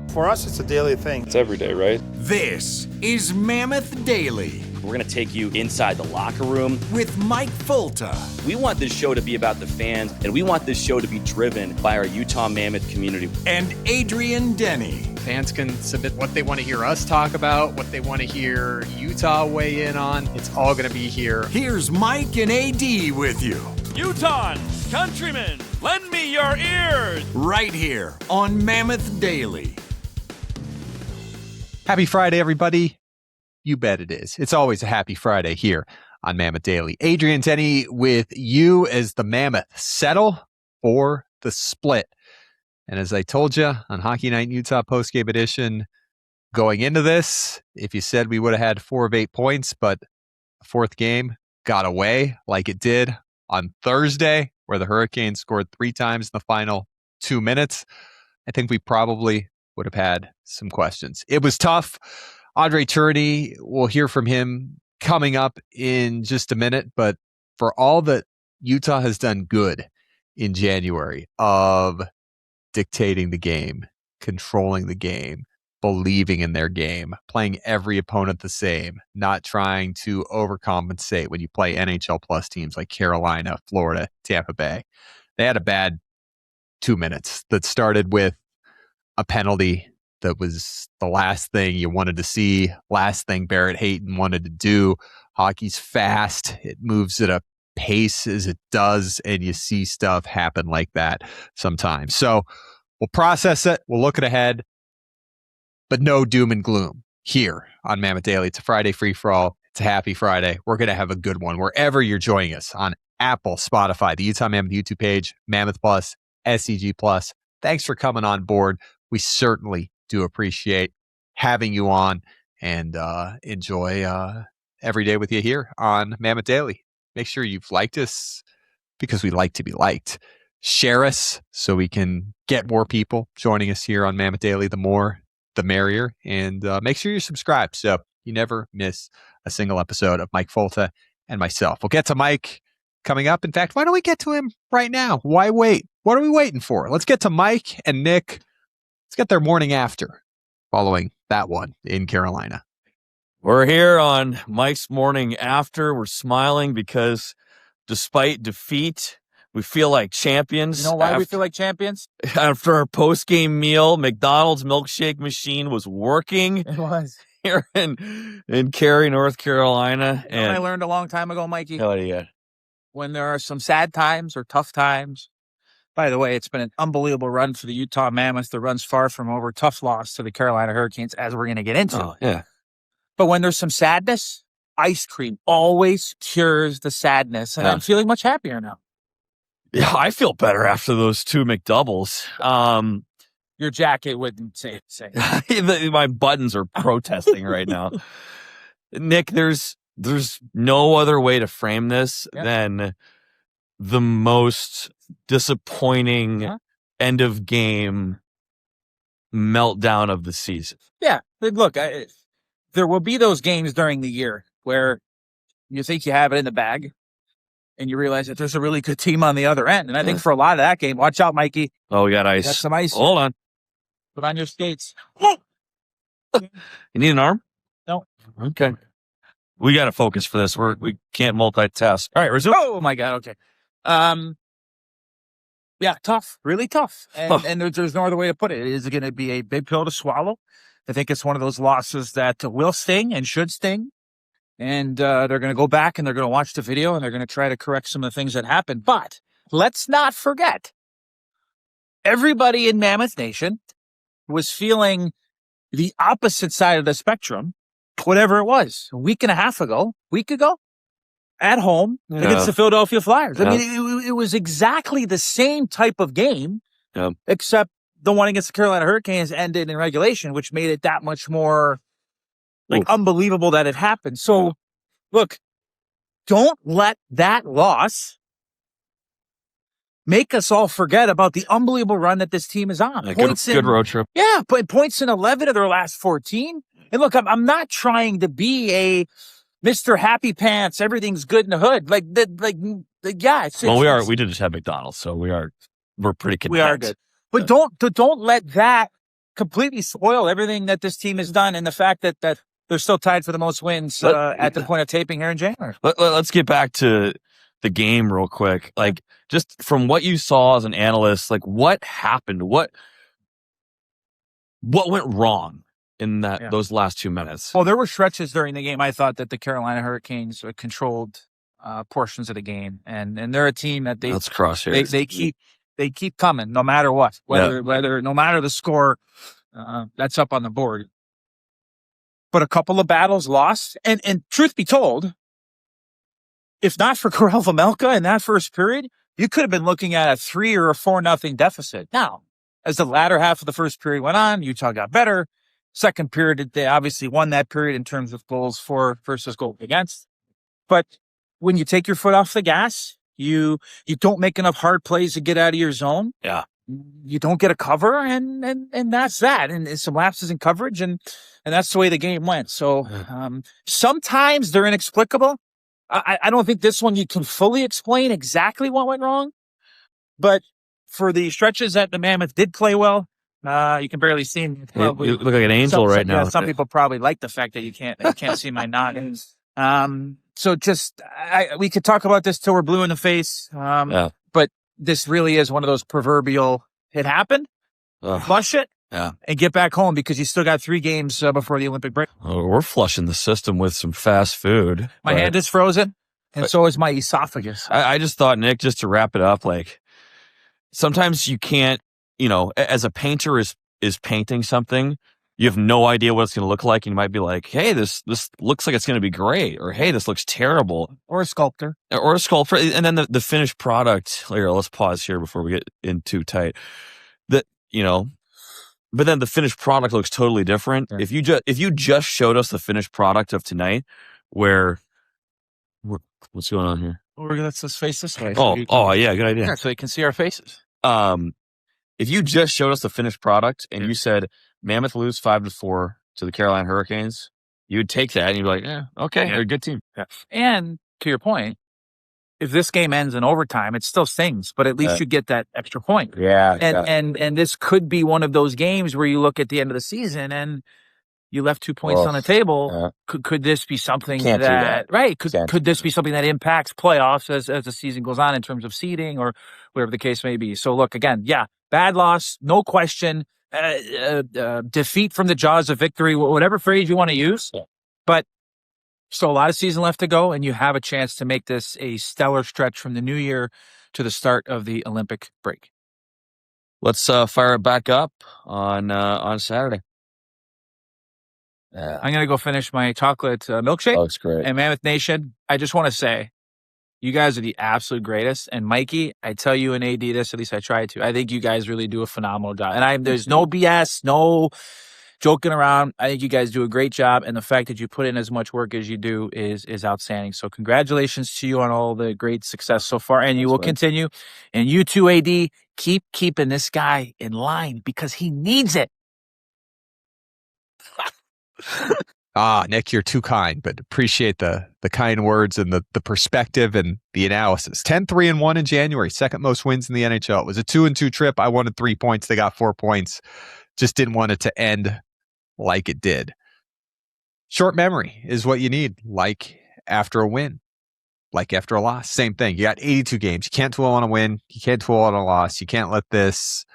For us, it's a daily thing. It's every day, right? This is Mammoth Daily We're going to take you inside the locker room with Mike Folta. We want this show to be about the fans, and we want this show to be driven by our Utah Mammoth community. And Adrian Denny. Fans can submit what they want to hear us talk about, what they want to hear Utah weigh in on. It's all going to be here. Here's Mike and AD with you. Utahns, countrymen, lend me your ears. Right here on Mammoth Daily. Happy Friday, everybody. You bet it is. It's always a happy Friday here on Mammoth Daily. Adrian Denny with you as the Mammoth settle for the split. And as I told you on Hockey Night in Utah postgame edition, going into this, if you said we would have had 4 of 8 points, but the fourth game got away like it did on Thursday, where the Hurricanes scored 3 times in the final 2 minutes, I think we probably would have had some questions. It was tough. Andre Tourigny, we'll hear from him coming up in just a minute, but for all that Utah has done good in January of dictating the game, controlling the game, believing in their game, playing every opponent the same, not trying to overcompensate when you play NHL plus teams like Carolina, Florida, Tampa Bay. They had a bad 2 minutes that started with a penalty that was the last thing you wanted to see, last thing Barrett Hayton wanted to do. Hockey's fast. It moves at a pace as it does, and you see stuff happen like that sometimes. So we'll process it. We'll look ahead, but no doom and gloom here on Mammoth Daily. It's a Friday free-for-all. It's a happy Friday. We're going to have a good one wherever you're joining us on Apple, Spotify, the Utah Mammoth YouTube page, Mammoth Plus, SCG Plus. Thanks for coming on board. We certainly do appreciate having you on, and enjoy every day with you here on Mammoth Daily. Make sure you've liked us because we like to be liked. Share us so we can get more people joining us here on Mammoth Daily. The more, the merrier. And make sure you're subscribed so you never miss a single episode of Mike Folta and myself. We'll get to Mike coming up. In fact, why don't we get to him right now? Why wait? What are we waiting for? Let's get to Mike and Nick. Let's get their morning after following that one in Carolina. We're here on Mike's morning after. We're smiling because despite defeat, we feel like champions. You know why we feel like champions? After our post-game meal, McDonald's milkshake machine was working. It was. Here in Cary, North Carolina. You know what I learned a long time ago, Mikey? Oh, yeah. When there are some sad times or tough times. By the way, it's been an unbelievable run for the Utah Mammoth. The run's far from over. Tough loss to the Carolina Hurricanes, as we're going to get into. Oh, yeah. But when there's some sadness, ice cream always cures the sadness. And I'm feeling much happier now. Yeah, I feel better after those 2 McDoubles. Your jacket wouldn't say it. My buttons are protesting right now. Nick, there's no other way to frame this than the most disappointing end of game meltdown of the season. Yeah. Look, there will be those games during the year where you think you have it in the bag and you realize that there's a really good team on the other end. And I think for a lot of that game, watch out, Mikey. Oh, we got ice. Got some ice. Hold on. Put on your skates. You need an arm? No. Okay. We got to focus for this. We can't multitask. All right, resume. Oh my God. Okay. Yeah, tough, really tough. And there's no other way to put it. It is going to be a big pill to swallow. I think it's one of those losses that will sting and should sting. And they're going to go back and they're going to watch the video and they're going to try to correct some of the things that happened. But let's not forget, everybody in Mammoth Nation was feeling the opposite side of the spectrum, whatever it was, a week ago, at home against the Philadelphia Flyers. I mean, it was exactly the same type of game, except the one against the Carolina Hurricanes ended in regulation, which made it that much more unbelievable that it happened. So, look, don't let that loss make us all forget about the unbelievable run that this team is on. Good road trip. Yeah, but points in 11 of their last 14. And look, I'm not trying to be a Mr. Happy Pants, everything's good in the hood. We did just have McDonald's, so we're pretty content. We are good. But don't let that completely spoil everything that this team has done, and the fact that they're still tied for the most wins at the point of taping here in January. Let's get back to the game real quick. Like, just from what you saw as an analyst, like, what happened? What went wrong in those last 2 minutes? Well, there were stretches during the game I thought that the Carolina Hurricanes controlled portions of the game, and they're a team that Let's cross here. They keep coming no matter what, whether no matter the score that's up on the board. But a couple of battles lost, and truth be told, if not for Karel Vejmelka in that first period, you could have been looking at a 3 or a 4-0 deficit. Now, as the latter half of the first period went on, Utah got better. Second period, they obviously won that period in terms of goals for versus goals against. But when you take your foot off the gas, you don't make enough hard plays to get out of your zone. Yeah. You don't get a cover, and that's that. And some lapses in coverage, and that's the way the game went. So sometimes they're inexplicable. I don't think this one you can fully explain exactly what went wrong. But for the stretches that the Mammoth did play well, you can barely see him. You look like an angel right now. Some people probably like the fact that you can't see my nod. So just we could talk about this till we're blue in the face. But this really is one of those proverbial, it happened, flush it, and get back home, because you still got 3 games before the Olympic break. Oh, we're flushing the system with some fast food. My hand is frozen, and so is my esophagus. I just thought, Nick, just to wrap it up, like, sometimes you can't, as a painter is painting something, you have no idea what it's going to look like. And you might be like, hey, this looks like it's going to be great. Or, hey, this looks terrible. Or a sculptor. And then the finished product, here, let's pause here before we get in too tight. But then the finished product looks totally different. Right. If you just showed us the finished product of tonight, what's going on here? Let's just face this way. Yeah, good idea. Yeah, so you can see our faces. If you just showed us the finished product and you said Mammoth lose 5-4 to the Carolina Hurricanes, you would take that and you'd be like, they're a good team. Yeah. And to your point, if this game ends in overtime, it still stings, but at least you get that extra point. Yeah. And this could be one of those games where you look at the end of the season and you left 2 points on the table. Could this be something Could this be something that impacts playoffs as the season goes on in terms of seeding or whatever the case may be? So look, again, bad loss, no question. Defeat from the jaws of victory, whatever phrase you want to use. Yeah. But still a lot of season left to go, and you have a chance to make this a stellar stretch from the new year to the start of the Olympic break. Let's fire it back up on Saturday. I'm going to go finish my chocolate milkshake. Oh, it's great. And Mammoth Nation, I just want to say, you guys are the absolute greatest. And Mikey, I tell you and AD this, at least I try to. I think you guys really do a phenomenal job. And there's no BS, no joking around. I think you guys do a great job. And the fact that you put in as much work as you do is outstanding. So congratulations to you on all the great success so far. And you will continue. And you too, AD, keep keeping this guy in line because he needs it. Nick, you're too kind, but appreciate the kind words and the perspective and the analysis. 10-3-1 in January, second most wins in the NHL. It was a 2-2 trip. I wanted 3 points. They got 4 points. Just didn't want it to end like it did. Short memory is what you need, like after a win, like after a loss. Same thing. You got 82 games. You can't dwell on a win. You can't dwell on a loss. You can't let this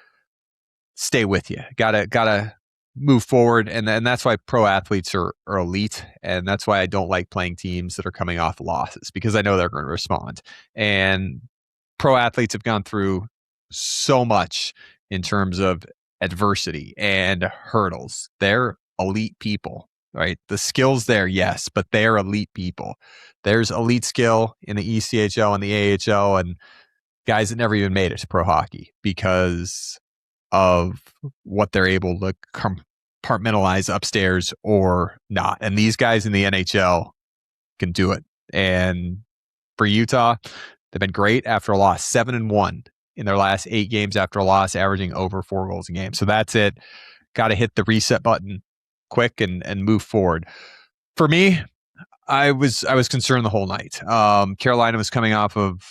stay with you. Gotta move forward, and that's why pro athletes are elite, and that's why I don't like playing teams that are coming off losses, because I know they're going to respond. And pro athletes have gone through so much in terms of adversity and hurdles. They're elite people, right? The skills there, yes, but they're elite people. There's elite skill in the ECHL and the AHL, and guys that never even made it to pro hockey because of what they're able to compartmentalize upstairs or not. And these guys in the NHL can do it. And for Utah, they've been great after a loss, 7-1 in their last 8 games after a loss, averaging over 4 goals a game. So that's it. Got to hit the reset button quick and move forward. For me, I was concerned the whole night. Carolina was coming off of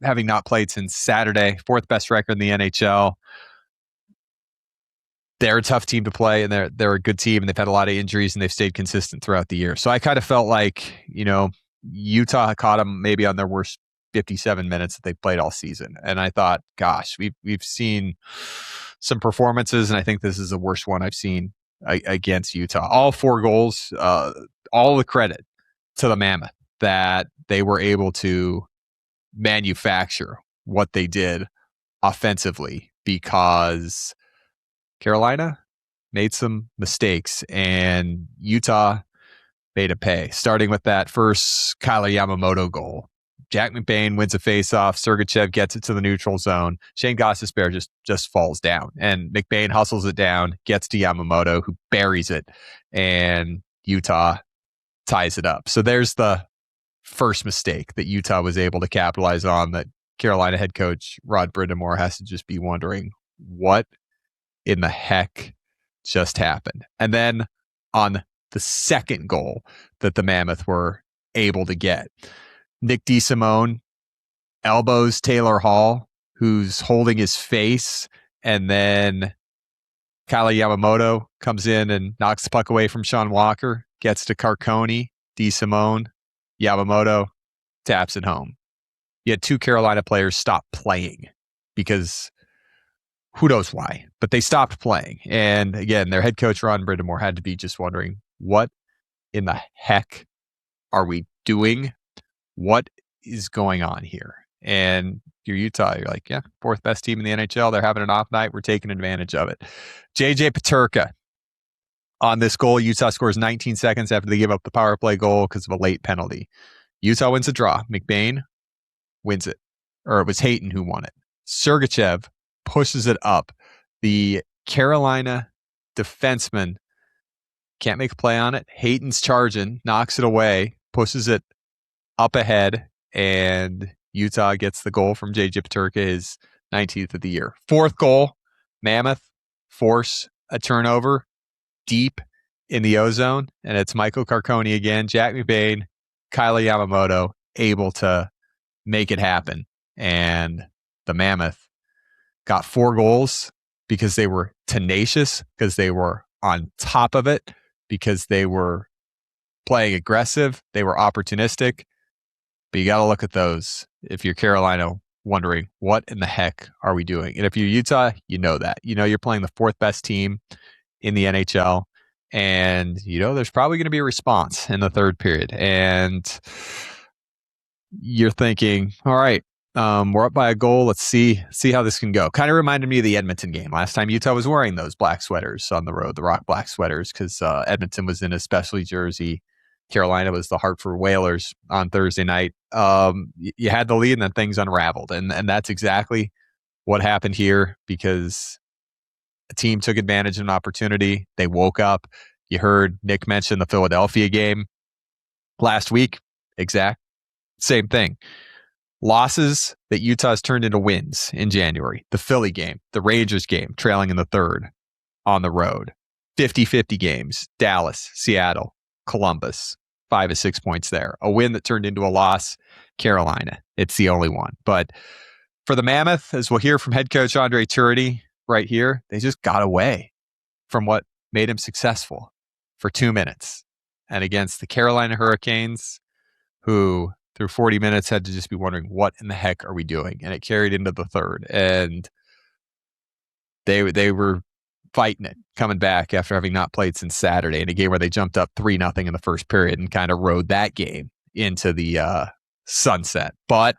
having not played since Saturday, 4th best record in the NHL. they're a tough team to play, and they're a good team, and they've had a lot of injuries, and they've stayed consistent throughout the year. So I kind of felt like, Utah caught them maybe on their worst 57 minutes that they played all season. And I thought, gosh, we've seen some performances, and I think this is the worst one I've seen against Utah. All 4 goals, all the credit to the Mammoth that they were able to manufacture what they did offensively, because Carolina made some mistakes and Utah made a pay. Starting with that first Kyler Yamamoto goal. Jack McBain wins a faceoff. Sergachev gets it to the neutral zone. Shane Gostisbehere just falls down, and McBain hustles it down, gets to Yamamoto, who buries it, and Utah ties it up. So there's the first mistake that Utah was able to capitalize on, that Carolina head coach Rod Brindamore has to just be wondering, what in the heck just happened? And then on the second goal that the Mammoth were able to get, Nick DeSimone elbows Taylor Hall, who's holding his face, and then Kyler Yamamoto comes in and knocks the puck away from Sean Walker, gets to Carcone, DeSimone, Yamamoto taps it home. You had 2 Carolina players stop playing because who knows why, but they stopped playing. And again, their head coach, Ron Brindamore, had to be just wondering, what in the heck are we doing? What is going on here? And you're Utah, you're like, yeah, 4th best team in the NHL. They're having an off night. We're taking advantage of it. JJ Peterka on this goal. Utah scores 19 seconds after they give up the power play goal because of a late penalty. Utah wins the draw. McBain wins it. Or it was Hayton who won it. Sergachev pushes it up. The Carolina defenseman can't make a play on it. Hayton's charging, knocks it away, pushes it up ahead, and Utah gets the goal from JJ Peterka, his 19th of the year. 4th goal, Mammoth force a turnover deep in the O-zone, and it's Michael Carcone again, Jack McBain, Kyler Yamamoto able to make it happen. And the Mammoth got 4 goals because they were tenacious, because they were on top of it, because they were playing aggressive, they were opportunistic. But you got to look at those if you're Carolina, wondering, what in the heck are we doing? And if you're Utah, you know that. You know you're playing the 4th best team in the NHL, and you know there's probably going to be a response in the 3rd period. And you're thinking, all right, we're up by a goal. Let's see how this can go. Kind of reminded me of the Edmonton game. Last time Utah was wearing those black sweaters on the road, the rock black sweaters, because Edmonton was in a specialty jersey. Carolina was the Hartford Whalers on Thursday night. You had the lead, and then things unraveled. And that's exactly what happened here, because a team took advantage of an opportunity. They woke up. You heard Nick mention the Philadelphia game last week. Exact same thing. Losses that Utah's turned into wins in January. The Philly game, the Rangers game, trailing in the 3rd on the road. 50-50 games. Dallas, Seattle, Columbus. 5 of 6 points there. A win that turned into a loss. Carolina. It's the only one. But for the Mammoth, as we'll hear from head coach Andre Turcotte right here, they just got away from what made him successful for 2 minutes. And against the Carolina Hurricanes, who through 40 minutes had to just be wondering, what in the heck are we doing? And it carried into the 3rd. And they were fighting it, coming back after having not played since Saturday in a game where they jumped up 3-0 in the first period and kind of rode that game into the sunset. But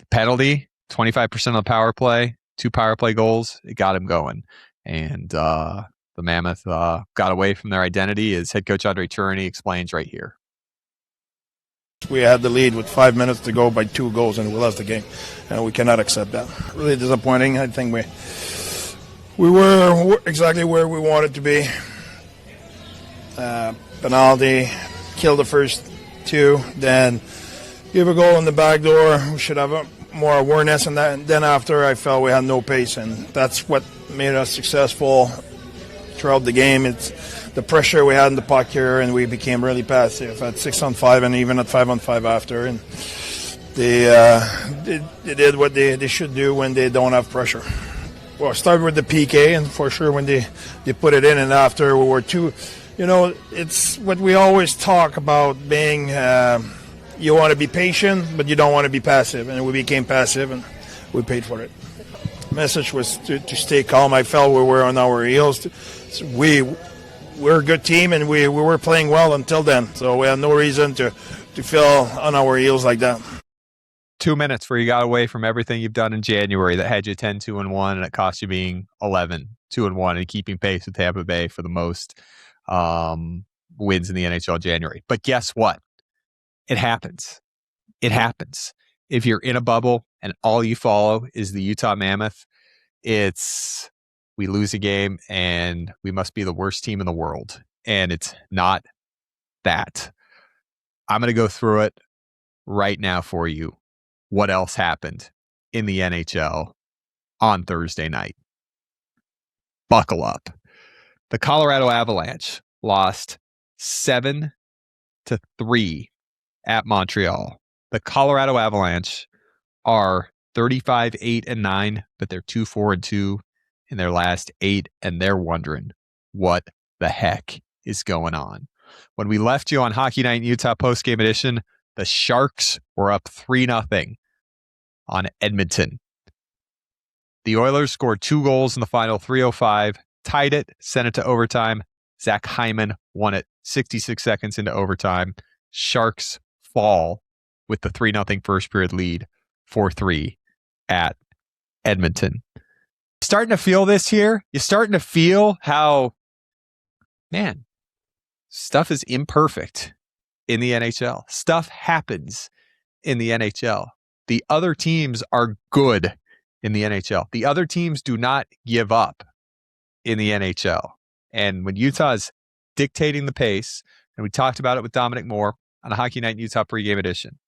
penalty, 25% of the power play, 2 power play goals, it got him going. And the Mammoth got away from their identity, as head coach Andre Turcotte explains right here. We had the lead with 5 minutes to go by 2 goals, and we lost the game. And we cannot accept that. Really disappointing. I think we were exactly where we wanted to be. Penalty, kill the first 2, then give a goal in the back door. We should have more awareness, and then after I felt we had no pace, and that's what made us successful throughout the game. It's the pressure we had in the puck here, and we became really passive at 6-on-5 and even at 5-on-5 after. And they did what they should do when they don't have pressure. Well, start with the PK, and for sure when they put it in, and after we were two, it's what we always talk about being. You want to be patient, but you don't want to be passive, and we became passive, and we paid for it. The message was to stay calm. I felt we were on our heels. We're a good team, and we were playing well until then, so we had no reason to feel on our heels like that. 2 minutes where you got away from everything you've done in January that had you 10-2-1, and it cost you being 11-2-1 and keeping pace with Tampa Bay for the most wins in the NHL January. But guess what? It happens. It happens. If you're in a bubble and all you follow is the Utah Mammoth, it's we lose a game and we must be the worst team in the world. And it's not that. I'm going to go through it right now for you. What else happened in the NHL on Thursday night? Buckle up. The Colorado Avalanche lost 7-3 at Montreal. The Colorado Avalanche are 35-8-9, but they're 2-4-2 in their last 8, and they're wondering what the heck is going on. When we left you on Hockey Night in Utah postgame edition, the Sharks were up 3-0 on Edmonton. The Oilers scored 2 goals in the final 3:05, tied it, sent it to overtime. Zach Hyman won it 66 seconds into overtime. Sharks fall with the 3-0 first period lead, 4-3 at Edmonton. Starting to feel this here? You're starting to feel how, man, stuff is imperfect in the NHL. Stuff happens in the NHL. The other teams are good in the NHL. The other teams do not give up in the NHL. And when Utah is dictating the pace, and we talked about it with Dominic Moore on a Hockey Night in Utah pregame edition,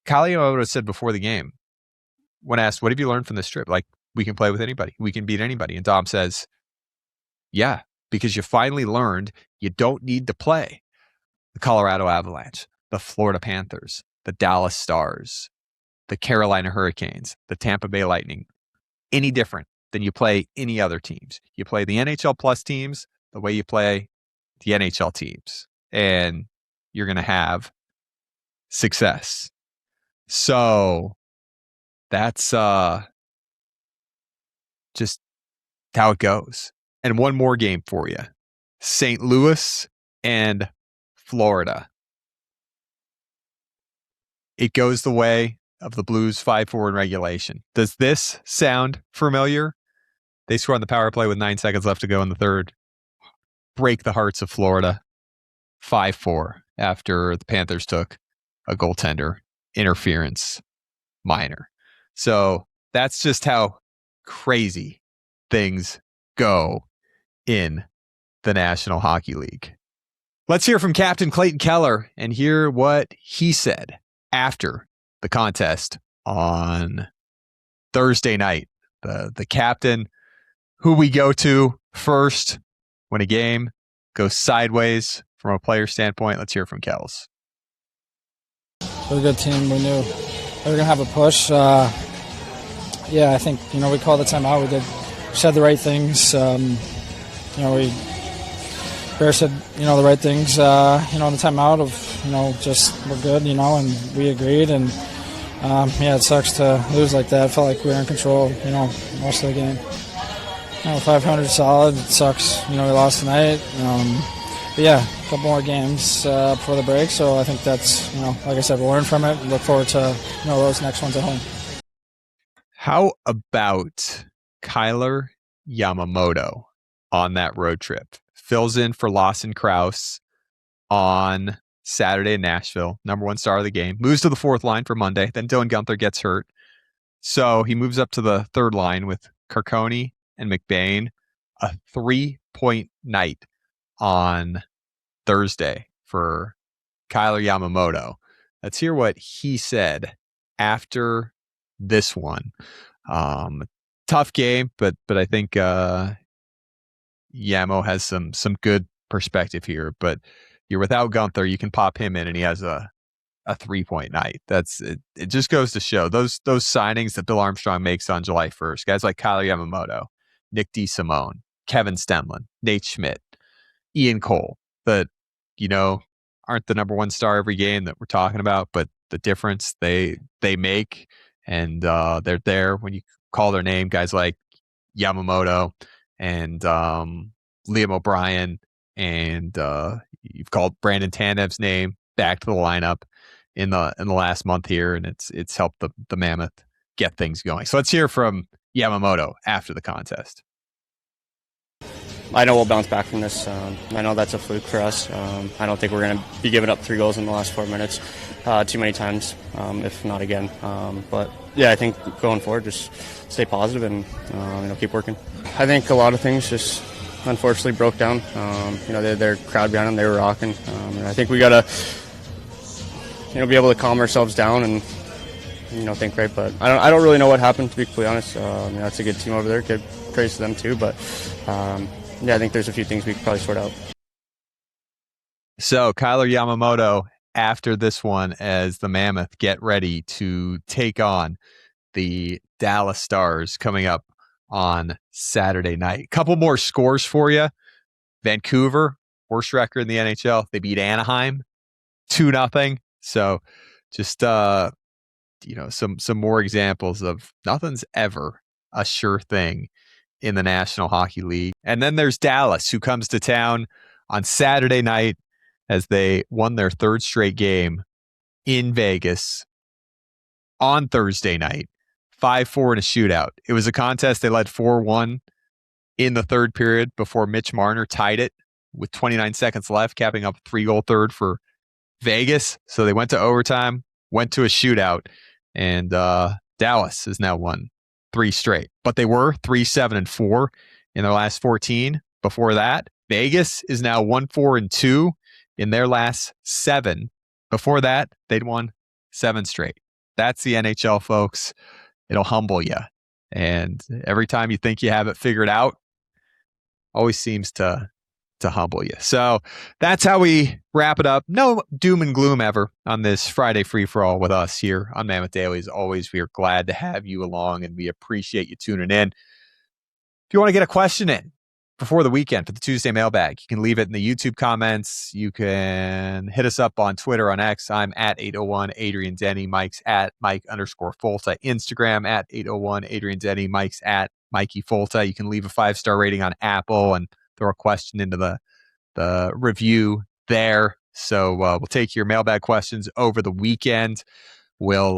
Kyle Yamamoto said before the game, when asked, what have you learned from this trip? Like, we can play with anybody. We can beat anybody. And Dom says, yeah, because you finally learned you don't need to play the Colorado Avalanche, the Florida Panthers, the Dallas Stars, the Carolina Hurricanes, the Tampa Bay Lightning, any different than you play any other teams. You play the NHL Plus teams the way you play the NHL teams, and you're going to have success. So that's just how it goes. And one more game for you. St. Louis and Florida. It goes the way of the Blues 5-4 in regulation. Does this sound familiar? They score on the power play with 9 seconds left to go in the third. Break the hearts of Florida 5-4 after the Panthers took a goaltender interference minor. So that's just how crazy things go in the National Hockey League. Let's hear from Captain Clayton Keller and hear what he said after the contest on Thursday night. The captain who we go to first when a game goes sideways from a player standpoint. Let's hear from Kells. We're a good team. We knew they were going to have a push. Yeah, I think, we called the timeout. We said the right things. Bear said, the right things, in the timeout of, just we're good, and we agreed. And, it sucks to lose like that. I felt like we were in control, most of the game. 500 solid. It sucks, we lost tonight. But yeah, a couple more games before the break. So I think that's, like I said, we'll learn from it. Look forward to, those next ones at home. How about Kyler Yamamoto on that road trip? Fills in for Lawson Krause on Saturday in Nashville. Number 1 star of the game. Moves to the 4th line for Monday. Then Dylan Gunther gets hurt. So he moves up to the 3rd line with Carcone and McBain. A 3-point night on Thursday for Kyler Yamamoto. Let's hear what he said after this one. Tough game, but I think Yamo has some good perspective here. But you're without Gunther, you can pop him in, and he has a a 3-point night. That's it. It just goes to show those signings that Bill Armstrong makes on July 1st. Guys like Kyler Yamamoto, Nick DeSimone, Kevin Stenlund, Nate Schmidt, Ian Cole, that aren't the number one star every game that we're talking about, but the difference they make, and they're there when you call their name. Guys like Yamamoto and Liam O'Brien, and you've called Brandon Tanev's name back to the lineup in the last month here, and it's helped the Mammoth get things going. So let's hear from Yamamoto after the contest. I know we'll bounce back from this. I know that's a fluke for us. I don't think we're going to be giving up 3 goals in the last 4 minutes too many times, if not again. But yeah, I think going forward, just stay positive and keep working. I think a lot of things just unfortunately broke down. Their crowd behind them, they were rocking. And I think we got to be able to calm ourselves down and think right. But I don't really know what happened, to be completely honest. That's a good team over there. Good praise to them too. But yeah, I think there's a few things we could probably sort out. So Kyler Yamamoto after this one, as the Mammoth get ready to take on the Dallas Stars coming up on Saturday night. Couple more scores for you. Vancouver, worst record in the NHL. They beat Anaheim 2-0. So just some more examples of nothing's ever a sure thing in the National Hockey League. And then there's Dallas, who comes to town on Saturday night as they won their 3rd straight game in Vegas on Thursday night, 5-4 in a shootout. It was a contest they led 4-1 in the 3rd period before Mitch Marner tied it with 29 seconds left, capping up a 3-goal third for Vegas. So they went to overtime, went to a shootout, and Dallas has now won 3 straight. But they were 3-7-4 in their last 14 before that. Vegas is now 1-4-2 in their last 7. Before that, they'd won 7 straight. That's the NHL, folks. It'll humble you. And every time you think you have it figured out, always seems to humble you. So that's how we wrap it up. No doom and gloom ever on this Friday free-for-all with us here on Mammoth Daily. As always, we are glad to have you along, and we appreciate you tuning in. If you want to get a question in before the weekend for the Tuesday mailbag, you can leave it in the YouTube comments. You can hit us up on Twitter, on X. I'm at 801 Adrian Denny. Mike's at Mike_Folta. Instagram at 801 Adrian Denny. Mike's at Mikey Folta. You can leave a 5-star rating on Apple and throw a question into the review there. So we'll take your mailbag questions over the weekend. We'll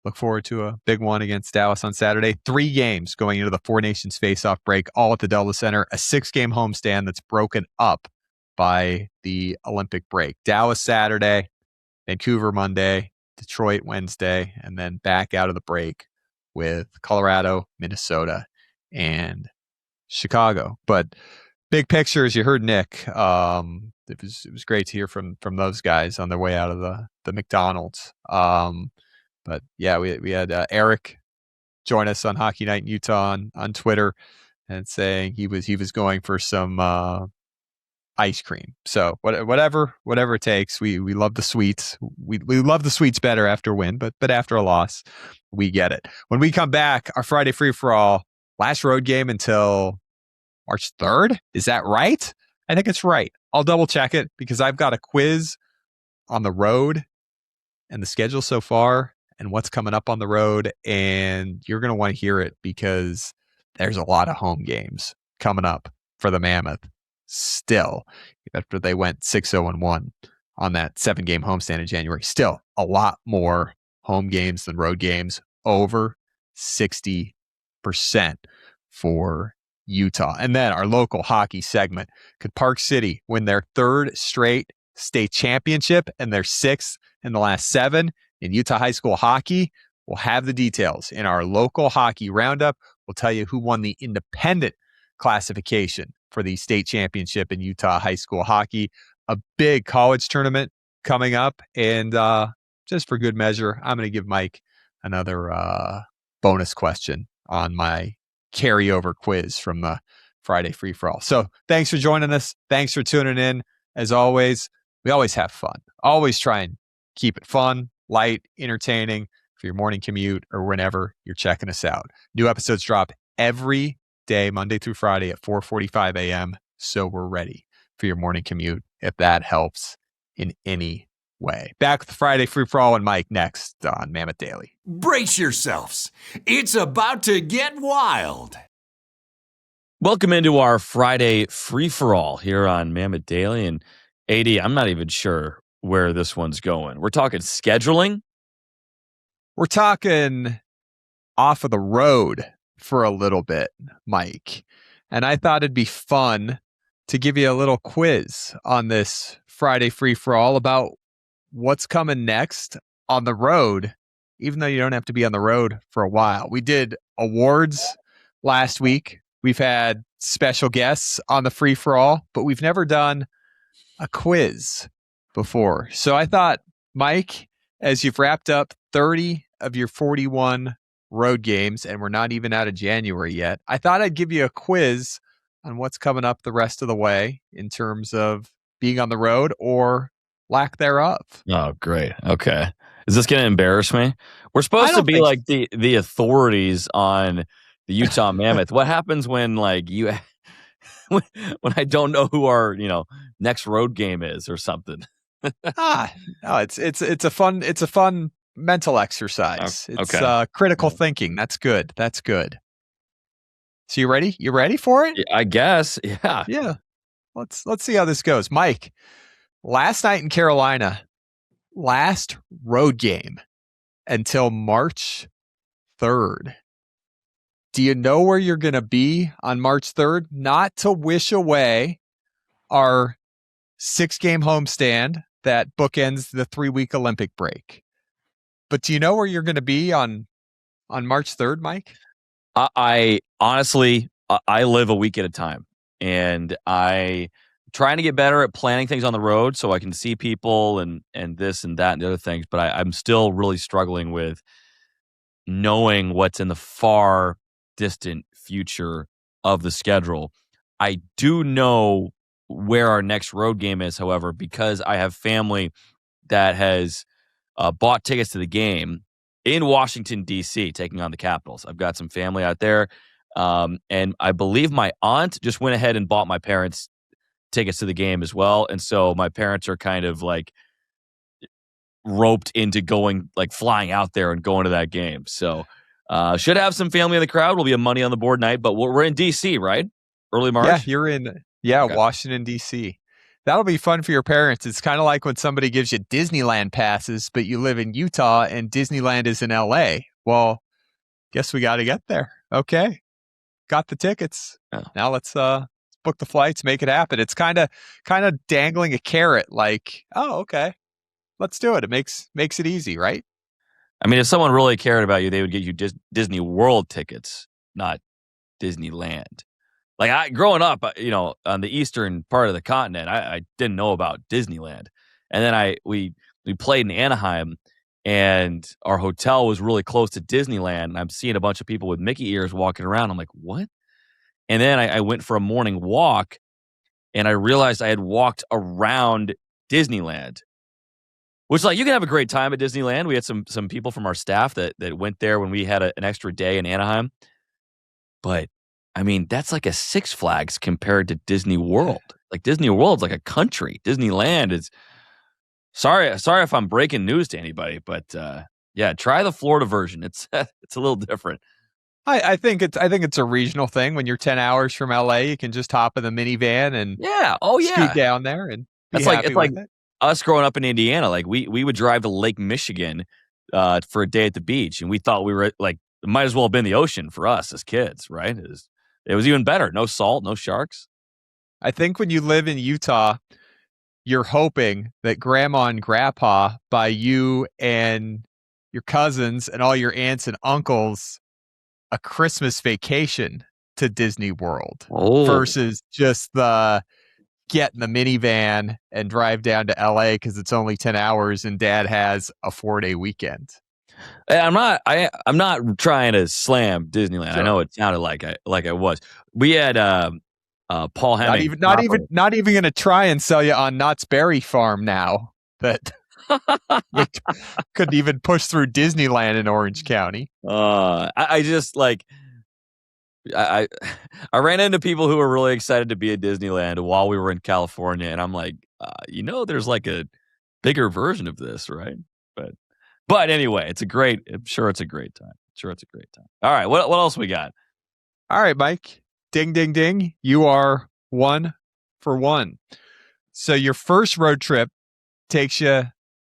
look forward to a big one against Dallas on Saturday. 3 games going into the Four Nations face-off break, all at the Delta Center. A 6-game homestand that's broken up by the Olympic break. Dallas Saturday, Vancouver Monday, Detroit Wednesday, and then back out of the break with Colorado, Minnesota, and Chicago. But big picture, as you heard Nick, it was great to hear from those guys on their way out of the McDonald's. But yeah, we had Eric join us on Hockey Night in Utah on Twitter and saying he was going for some ice cream. So whatever it takes, we love the sweets. We love the sweets better after a win, but after a loss, we get it. When we come back, our Friday free-for-all, last road game until March 3rd. Is that right? I think it's right. I'll double check it because I've got a quiz on the road and the schedule so far and what's coming up on the road. And you're going to want to hear it because there's a lot of home games coming up for the Mammoth still, after they went 6-0-1 on that 7-game homestand in January. Still a lot more home games than road games, over 60% for Utah. And then our local hockey segment. Could Park City win their 3rd straight state championship and their 6th in the last 7 in Utah high school hockey? We'll have the details in our local hockey roundup. We'll tell you who won the independent classification for the state championship in Utah high school hockey. A big college tournament coming up. And just for good measure, I'm going to give Mike another bonus question on my carryover quiz from the Friday free-for-all. So thanks for joining us. Thanks for tuning in. As always, we always have fun. Always try and keep it fun, light, entertaining for your morning commute or whenever you're checking us out. New episodes drop every day, Monday through Friday at 4:45 a.m. So we're ready for your morning commute, if that helps in any way. Back with Friday Free-for-All and Mike next on Mammoth Daily. Brace yourselves. It's about to get wild. Welcome into our Friday Free-for-All here on Mammoth Daily. And AD, I'm not even sure where this one's going. We're talking scheduling. We're talking off of the road for a little bit, Mike. And I thought it'd be fun to give you a little quiz on this Friday Free-for-All about what's coming next on the road, even though you don't have to be on the road for a while. We did awards last week. We've had special guests on the Free-for-All, but we've never done a quiz before. So I thought, Mike, as you've wrapped up 30 of your 41 road games, and we're not even out of January yet, I thought I'd give you a quiz on what's coming up the rest of the way in terms of being on the road or lack thereof. Oh, great. Okay. Is this going to embarrass me? We're supposed to be like the authorities on the Utah Mammoth. What happens when when I don't know who our, next road game is or something? No, it's a fun mental exercise. It's okay. Critical thinking. That's good. So you ready? You ready for it? I guess. Yeah. Yeah. Let's see how this goes. Mike, last night in Carolina, last road game until March 3rd. Do you know where you're going to be on March 3rd? Not to wish away our 6-game homestand that bookends the 3-week Olympic break. But do you know where you're going to be on March 3rd, Mike? I honestly, I live a week at a time, and I trying to get better at planning things on the road so I can see people and this and that and the other things. But I'm still really struggling with knowing what's in the far distant future of the schedule. I do know where our next road game is, however, because I have family that has bought tickets to the game in Washington, D.C., taking on the Capitals. I've got some family out there, and I believe my aunt just went ahead and bought my parents tickets to the game as well, and so my parents are kind of like roped into flying out there and going to that game. So should have some family in the crowd. Will be a money on the board night, but we're in D.C., right? Early March? Yeah, you're in okay. Washington, D.C. That'll be fun for your parents. It's kind of like when somebody gives you Disneyland passes, but you live in Utah and Disneyland is in L.A. Well, guess we got to get there. Okay. Got the tickets. Oh. Now let's book the flights, make it happen. It's kind of dangling a carrot like, oh, okay, let's do it. It makes it easy, right? I mean, if someone really cared about you, they would get you Disney World tickets, not Disneyland. Like growing up, on the eastern part of the continent, I didn't know about Disneyland. And then we played in Anaheim, and our hotel was really close to Disneyland. And I'm seeing a bunch of people with Mickey ears walking around. I'm like, what? And then I went for a morning walk, and I realized I had walked around Disneyland. Which, you can have a great time at Disneyland. We had some people from our staff that went there when we had an extra day in Anaheim. But I mean, that's like a Six Flags compared to Disney World. Like Disney World's like a country. Disneyland is sorry if I'm breaking news to anybody, but yeah, try the Florida version. It's a little different. I think it's a regional thing. When you're 10 hours from LA, you can just hop in the minivan and scoot down there and be happy with it. Us growing up in Indiana, we would drive to Lake Michigan for a day at the beach, and we thought we were it might as well have been the ocean for us as kids, right? It was even better. No salt, no sharks. I think when you live in Utah, you're hoping that grandma and grandpa buy you and your cousins and all your aunts and uncles a Christmas vacation to Disney World versus just get in the minivan and drive down to LA because it's only 10 hours and dad has a 4-day weekend. I'm not trying to slam Disneyland. Sure. I know it sounded like I was. We had Paul Hemming. Not even going to try and sell you on Knott's Berry Farm now. But We couldn't even push through Disneyland in Orange County. I just like I ran into people who were really excited to be at Disneyland while we were in California, and I'm like, there's like a bigger version of this, right? But anyway, I'm sure it's a great time. All right, what else we got? All right, Mike. Ding, ding, ding. You are 1 for 1. So your first road trip takes you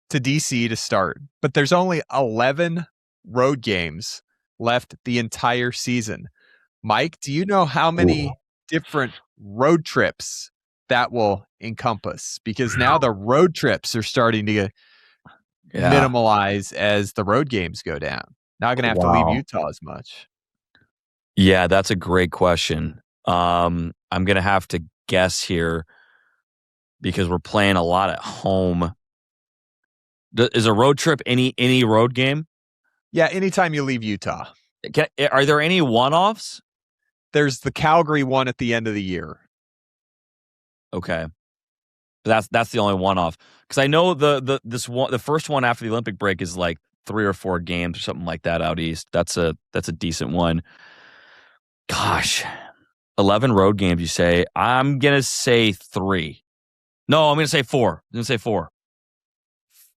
to DC to start, but there's only 11 road games left the entire season. Mike, do you know how many different road trips that will encompass? Because now the road trips are starting to minimalize as the road games go down. Not going to have to leave Utah as much. Yeah, that's a great question. I'm going to have to guess here because we're playing a lot at home. Is a road trip any road game? Yeah, anytime you leave Utah. Are there any one-offs? There's the Calgary one at the end of the year. Okay. That's the only one-off. Because I know the first one after the Olympic break is like 3 or 4 games or something like that out east. That's a decent one. Gosh. 11 road games, you say. I'm going to say 3. No, I'm going to say 4.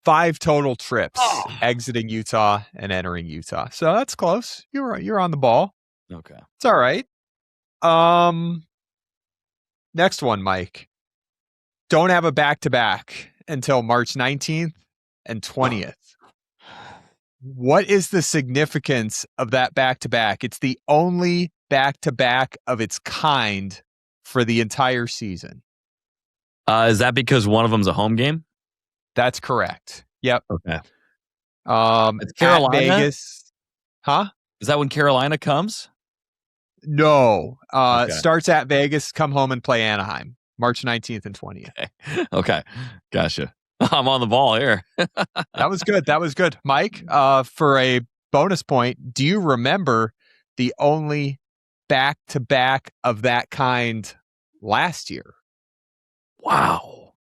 5 total trips exiting Utah and entering Utah. So that's close. You're on the ball. Okay. It's all right. Next one, Mike. Don't have a back-to-back until March 19th and 20th. What is the significance of that back-to-back? It's the only back-to-back of its kind for the entire season. Is that because one of them's a home game? That's correct. Yep. Okay. It's Carolina? At Vegas. Huh? Is that when Carolina comes? No. Okay. Starts at Vegas, come home and play Anaheim. March 19th and 20th. Okay. Gotcha. I'm on the ball here. That was good. Mike, for a bonus point, do you remember the only back-to-back of that kind last year? Wow.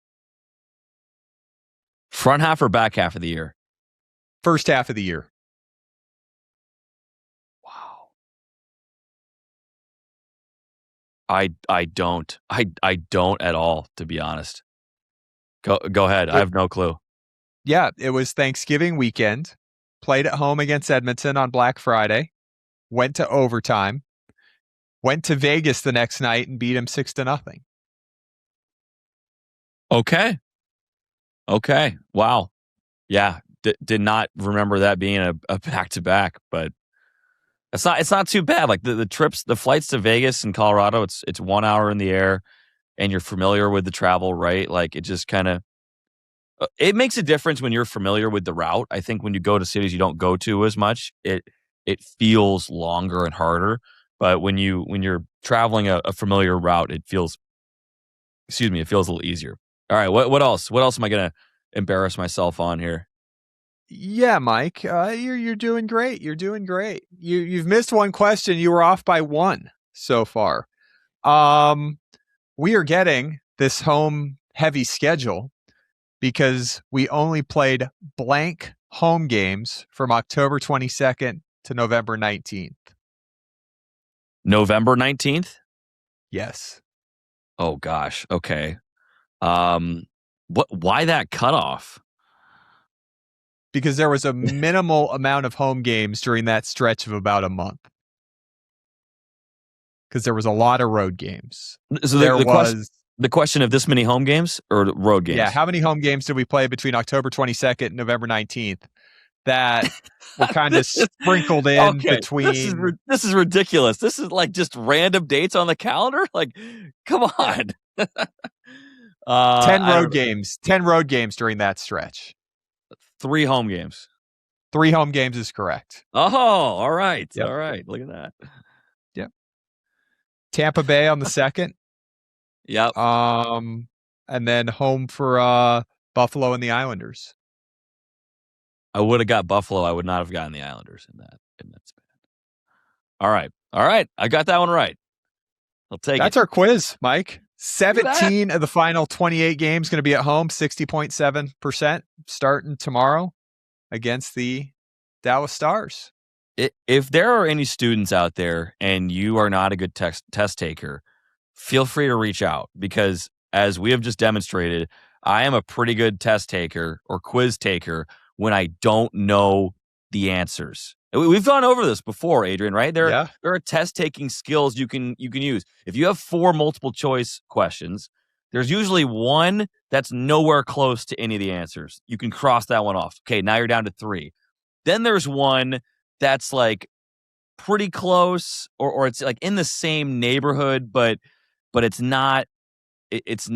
Front half or back half of the year? First half of the year. Wow. I don't at all, to be honest. Go ahead. I have no clue. Yeah, it was Thanksgiving weekend. Played at home against Edmonton on Black Friday. Went to overtime. Went to Vegas the next night and beat him 6-0. Okay. Wow. Yeah. Did not remember that being a back-to-back, but it's not too bad. Like the trips, the flights to Vegas and Colorado, it's 1 hour in the air and you're familiar with the travel, right? Like it just kind of, it makes a difference when you're familiar with the route. I think when you go to cities you don't go to as much, it feels longer and harder. But when you're traveling a familiar route, it feels a little easier. All right, what else? What else am I going to embarrass myself on here? Yeah, Mike, you're doing great. You're doing great. You've missed one question. You were off by 1 so far. We are getting this home heavy schedule because we only played blank home games from October 22nd to November 19th. November 19th? Yes. Oh gosh. Okay. Why that cutoff? Because there was a minimal amount of home games during that stretch of about a month. Because there was a lot of road games. So the question of this many home games or road games? Yeah, how many home games did we play between October 22nd and November 19th that were kind of sprinkled in between? This is ridiculous. This is like just random dates on the calendar? Like, come on. 10 road games. 10 road games during that stretch. 3 home games. 3 home games is correct. Oh, all right. Yep. All right. Look at that. Yep. Tampa Bay on the 2nd. Yep. And then home for Buffalo and the Islanders. I would have got Buffalo. I would not have gotten the Islanders in that span. All right. I got that one right. I'll take it. That's our quiz, Mike. 17 of the final 28 games going to be at home, 60.7% starting tomorrow against the Dallas Stars. If there are any students out there and you are not a good test taker, feel free to reach out, because as we have just demonstrated, I am a pretty good test taker or quiz taker when I don't know the answers. We've gone over this before, Adrian, right? There are test taking skills you can use. If you have 4 multiple choice questions, there's usually one that's nowhere close to any of the answers. You can cross that one off. Okay, now you're down to 3. Then there's one that's like pretty close, or it's like in the same neighborhood, but it's not. It's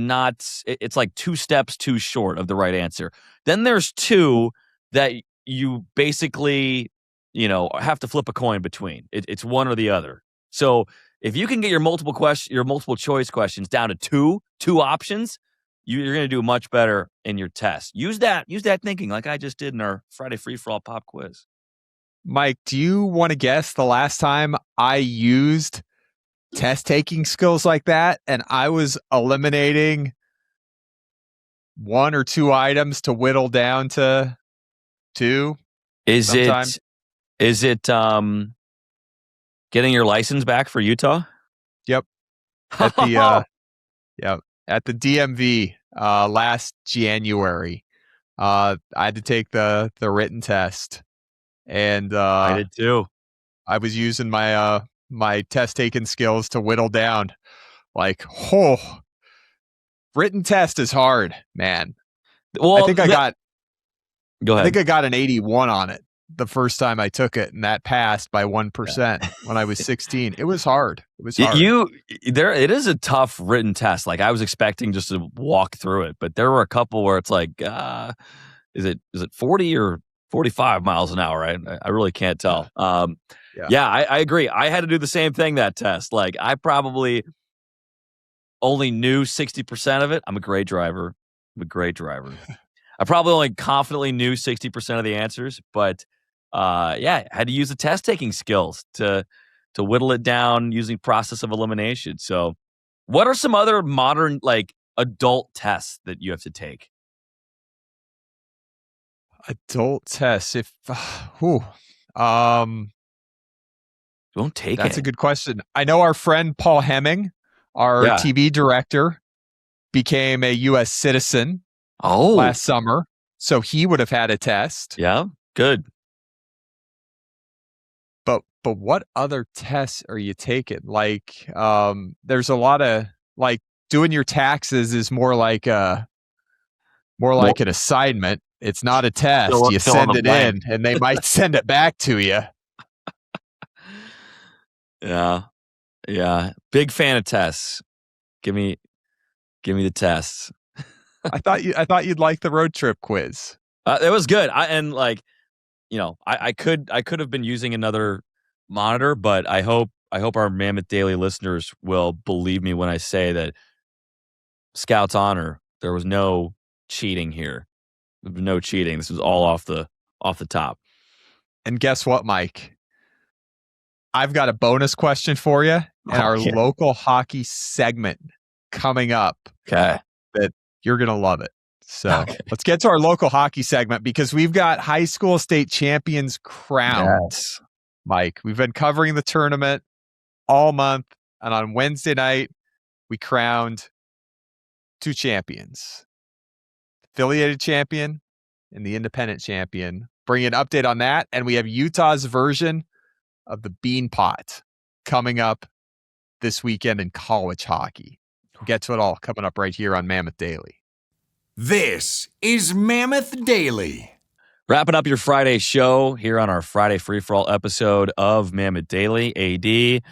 like 2 steps too short of the right answer. Then there's 2 that you basically, have to flip a coin between. It's one or the other. So if you can get your multiple choice questions down to two options, you're going to do much better in your test. Use that thinking, like I just did in our Friday Free-for-All pop quiz. Mike, do you want to guess the last time I used test taking skills like that and I was eliminating 1 or 2 items to whittle down to 2? Is it getting your license back for Utah? Yep. At the at the DMV last January. I had to take the written test, and I did too. I was using my my test taking skills to whittle down. Written test is hard, man. Well, I think I got an 81 on it the first time I took it, and that passed by 1% when I was 16. It was hard. It is a tough written test. Like I was expecting just to walk through it, but there were a couple where it's like, is it 40 or 45 miles an hour? Right? I really can't tell. I agree. I had to do the same thing that test. Like I probably only knew 60% of it. I'm a great driver. I probably only confidently knew 60% of the answers, but I had to use the test taking skills to whittle it down using process of elimination. So what are some other modern adult tests that you have to take? Adult tests. Don't take it. That's a good question. I know our friend Paul Hemming, our TV director, became a U.S. citizen last summer, so he would have had a test. Yeah, good. But what other tests are you taking? There's a lot of doing your taxes is more like an assignment. It's not a test. You send it in, and they might send it back to you. Yeah. Big fan of tests. Give me the tests. I thought you'd like the road trip quiz. It was good. I could have been using another monitor, but I hope our Mammoth Daily listeners will believe me when I say that Scout's honor, there was no cheating here. There was no cheating. This was all off the top. And guess what, Mike? I've got a bonus question for you in our local hockey segment coming up. Okay. That you're going to love it. So let's get to our local hockey segment because we've got high school state champions crowned. Yes. Mike, we've been covering the tournament all month. And on Wednesday night, we crowned 2 champions, affiliated champion and the independent champion. Bring an update on that. And we have Utah's version of the Bean Pot coming up this weekend in college hockey. We'll get to it all coming up right here on Mammoth Daily. This is Mammoth Daily. Wrapping up your Friday show here on our Friday Free-for-All episode of Mammoth Daily. AD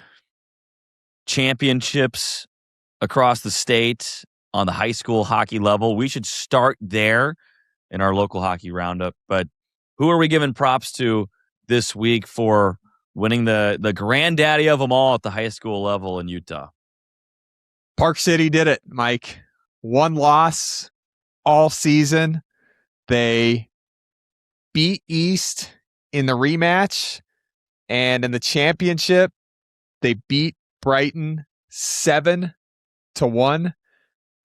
championships across the state on the high school hockey level. We should start there in our local hockey roundup. But who are we giving props to this week for winning the granddaddy of them all at the high school level in Utah? Park City did it, Mike. 1 loss all season. They beat East in the rematch, and in the championship, they beat Brighton 7-1.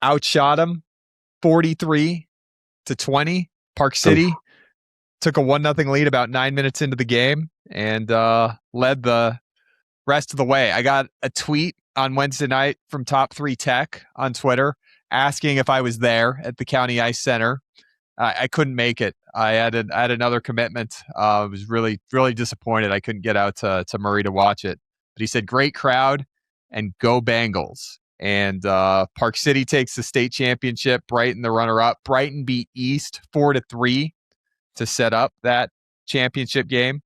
outshot them 43-20. Park City took a 1-0 lead about 9 minutes into the game and led the rest of the way. I got a tweet on Wednesday night from Top 3 Tech on Twitter asking if I was there at the County Ice Center. I couldn't make it. I had another commitment. I was really, really disappointed I couldn't get out to Murray to watch it. But he said, great crowd and go Bengals. And Park City takes the state championship. Brighton, the runner-up. Brighton beat East 4-3 to set up that championship game.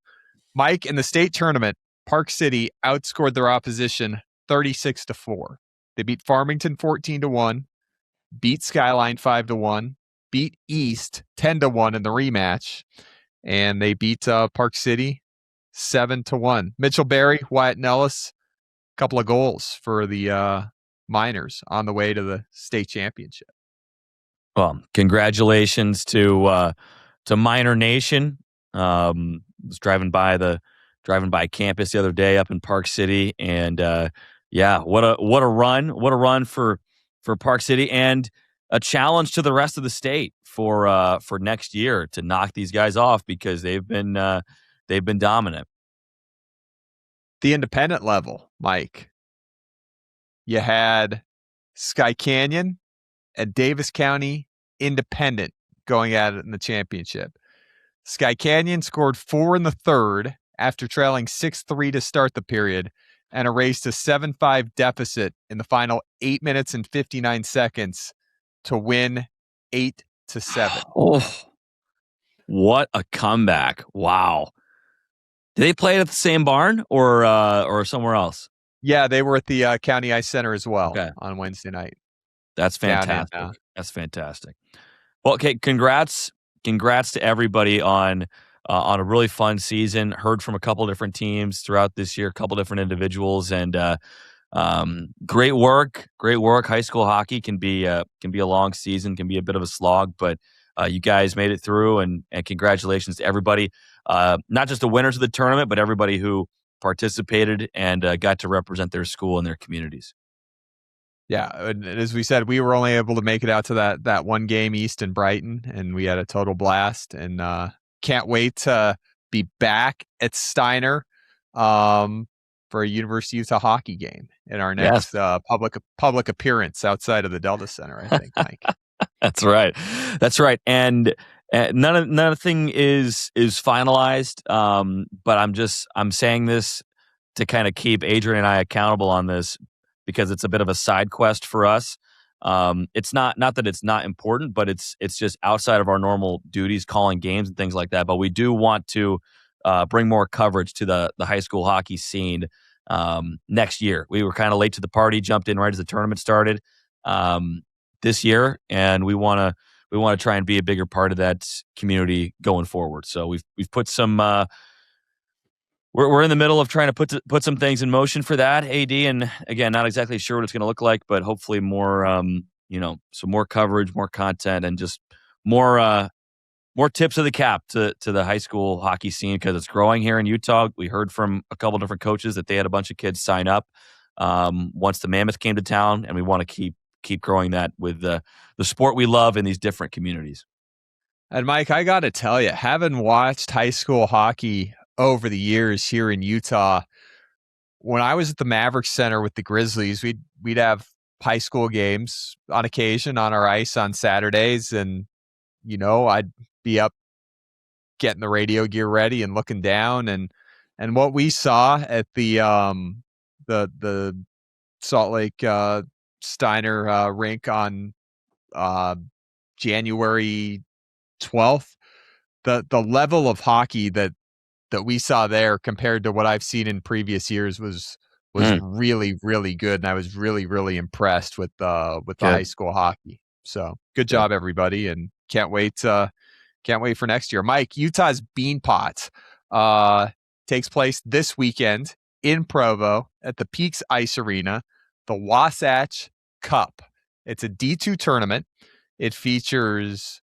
Mike, in the state tournament, Park City outscored their opposition 36-4. They beat Farmington 14-1, beat Skyline 5-1, beat East 10-1 in the rematch, and they beat Park City 7-1. Mitchell Berry, Wyatt Nellis, a couple of goals for the Miners on the way to the state championship. Well, congratulations to Miner Nation. Was driving by campus the other day up in Park City, and what a run for Park City, and a challenge to the rest of the state for next year to knock these guys off because they've been dominant. The independent level, Mike. You had Sky Canyon and Davis County Independent going at it in the championship. Sky Canyon scored 4 in the third after trailing 6-3 to start the period and erased a 7-5 deficit in the final 8 minutes and 59 seconds to win 8-7. Oh, what a comeback. Wow. Did they play it at the same barn or somewhere else? Yeah, they were at the County Ice Center as well on Wednesday night. That's fantastic. That's fantastic. Well, okay, congrats to everybody on a really fun season. Heard from a couple different teams throughout this year, a couple different individuals, and great work. High school hockey can be a long season, can be a bit of a slog, but you guys made it through, and congratulations to everybody. Not just the winners of the tournament, but everybody who participated and got to represent their school and their communities. Yeah, and as we said, we were only able to make it out to that one game East in Brighton, and we had a total blast. And can't wait to be back at Steiner for a University of Utah hockey game in our next public appearance outside of the Delta Center, I think, Mike. That's right. And nothing is finalized. But I'm saying this to kind of keep Adrian and I accountable on this, because it's a bit of a side quest for us. It's not that it's not important, but it's just outside of our normal duties, calling games and things like that. But we do want to bring more coverage to the high school hockey scene next year. We were kind of late to the party, jumped in right as the tournament started this year, and we want to try and be a bigger part of that community going forward. So we've put some. We're in the middle of trying to put some things in motion for that, AD, and again, not exactly sure what it's going to look like, but hopefully more, some more coverage, more content, and just more tips of the cap to the high school hockey scene, because it's growing here in Utah. We heard from a couple different coaches that they had a bunch of kids sign up once the Mammoth came to town, and we want to keep growing that with the sport we love in these different communities. And Mike, I got to tell you, having watched high school hockey over the years here in Utah, when I was at the Maverick Center with the Grizzlies, we'd have high school games on occasion on our ice on Saturdays, and I'd be up getting the radio gear ready and looking down, and what we saw at the Salt Lake Steiner rink on January 12th, the level of hockey that we saw there compared to what I've seen in previous years was really, really good. And I was really, really impressed with the high school hockey. So good job, everybody. And can't wait for next year. Mike, Utah's Beanpot takes place this weekend in Provo at the Peaks Ice Arena, the Wasatch Cup. It's a D2 tournament. It features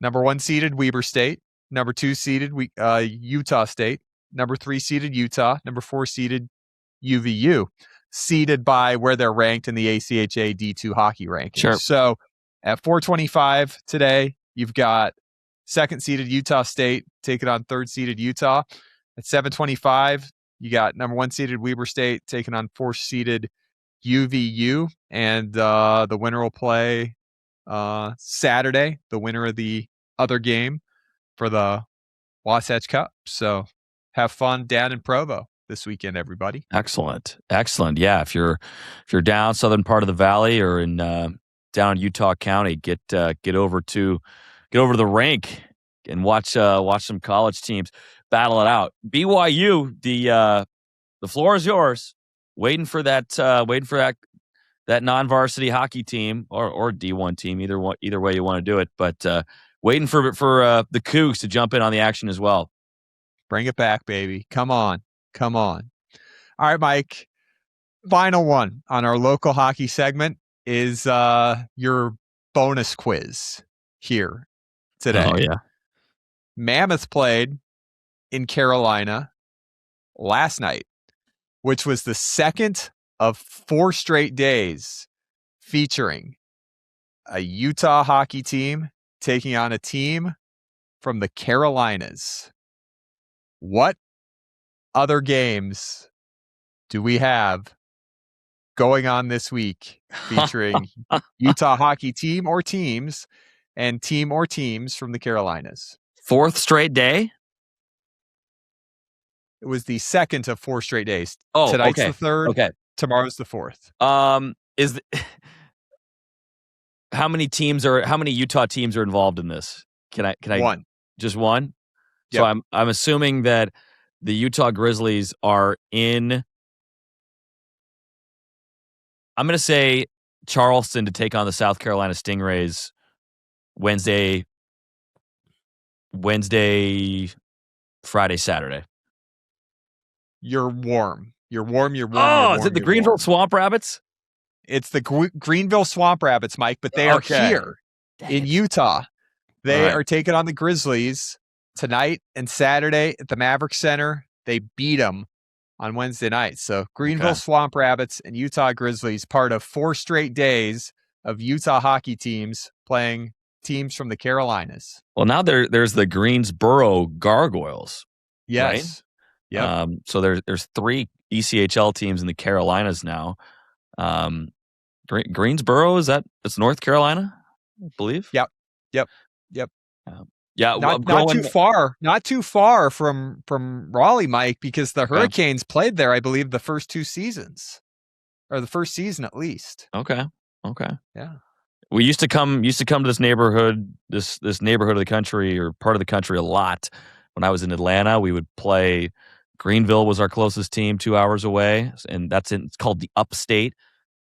number 1 seeded Weber State, number 2 seeded Utah State, number 3 seeded Utah, number 4 seeded UVU. seeded by where they're ranked in the ACHA D2 hockey rankings. Sure. So at 425 today, you've got second seeded Utah State taking on third seeded Utah. At 725, you got number one seeded Weber State taking on fourth seeded UVU, and the winner will play Saturday, the winner of the other game for the Wasatch Cup. So have fun down in Provo this weekend, everybody. Excellent. Yeah, if you're down southern part of the valley or in down Utah County, get over to the rink and watch some college teams battle it out. BYU, the floor is yours. Waiting for that non-varsity hockey team or D1 team, either way you want to do it, but waiting for the Cougs to jump in on the action as well. Bring it back, baby. Come on. All right, Mike. Final one on our local hockey segment is your bonus quiz here today. Oh, yeah. Mammoth played in Carolina last night, which was the second of 4 straight days featuring a Utah hockey team taking on a team from the Carolinas. What other games do we have going on this week featuring Utah hockey team or teams and team or teams from the Carolinas? 4th straight day? It was the second of 4 straight days. Oh, Tonight's okay. the third. Okay. Tomorrow's the fourth. How many Utah teams are involved in this? Can I One. Just one? Yep. So I'm assuming that the Utah Grizzlies are in. I'm going to say Charleston to take on the South Carolina Stingrays Wednesday, Friday, Saturday. You're warm. Is it the Greenville Swamp Rabbits? It's the Greenville Swamp Rabbits, Mike, but they are here in Utah. They are taking on the Grizzlies tonight and Saturday at the Maverick Center. They beat them on Wednesday night. So Greenville Swamp Rabbits and Utah Grizzlies, part of 4 straight days of Utah hockey teams playing teams from the Carolinas. Well, now there's the Greensboro Gargoyles. Yes. Right? Yeah. So there's 3 ECHL teams in the Carolinas now. Greensboro, it's North Carolina, I believe. Yep. Yeah, not too far from Raleigh, Mike, because the Hurricanes played there, I believe, the first 2 seasons, or the first season at least. Okay. Yeah. We used to come to this neighborhood, this neighborhood of the country or part of the country a lot. When I was in Atlanta, we would play. Greenville was our closest team, 2 hours away, and it's called the Upstate,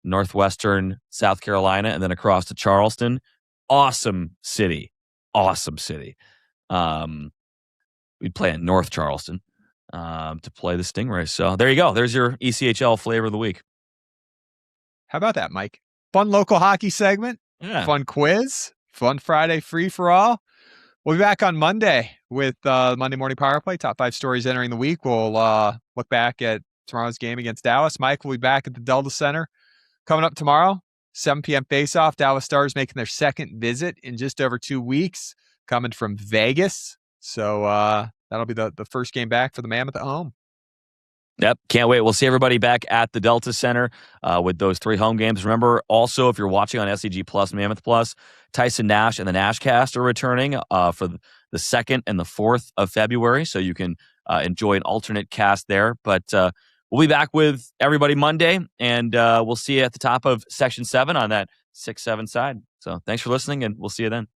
northwestern South Carolina, and then across to Charleston. Awesome city. We'd play in North Charleston to play the Stingrays. So there you go. There's your ECHL flavor of the week. How about that, Mike? Fun local hockey segment. Yeah. Fun quiz. Fun Friday free-for-all. We'll be back on Monday with Monday Morning Power Play. Top 5 stories entering the week. We'll look back at tomorrow's game against Dallas. Mike will be back at the Delta Center. Coming up tomorrow, 7 p.m. face-off. Dallas Stars making their second visit in just over 2 weeks, coming from Vegas. So that'll be the first game back for the Mammoth at home. Yep, can't wait. We'll see everybody back at the Delta Center with those 3 home games. Remember, also, if you're watching on SEG Plus, Mammoth Plus, Tyson Nash and the Nashcast are returning for the 2nd and the 4th of February, so you can enjoy an alternate cast there. But we'll be back with everybody Monday, and we'll see you at the top of Section 7 on that 6-7 side. So thanks for listening, and we'll see you then.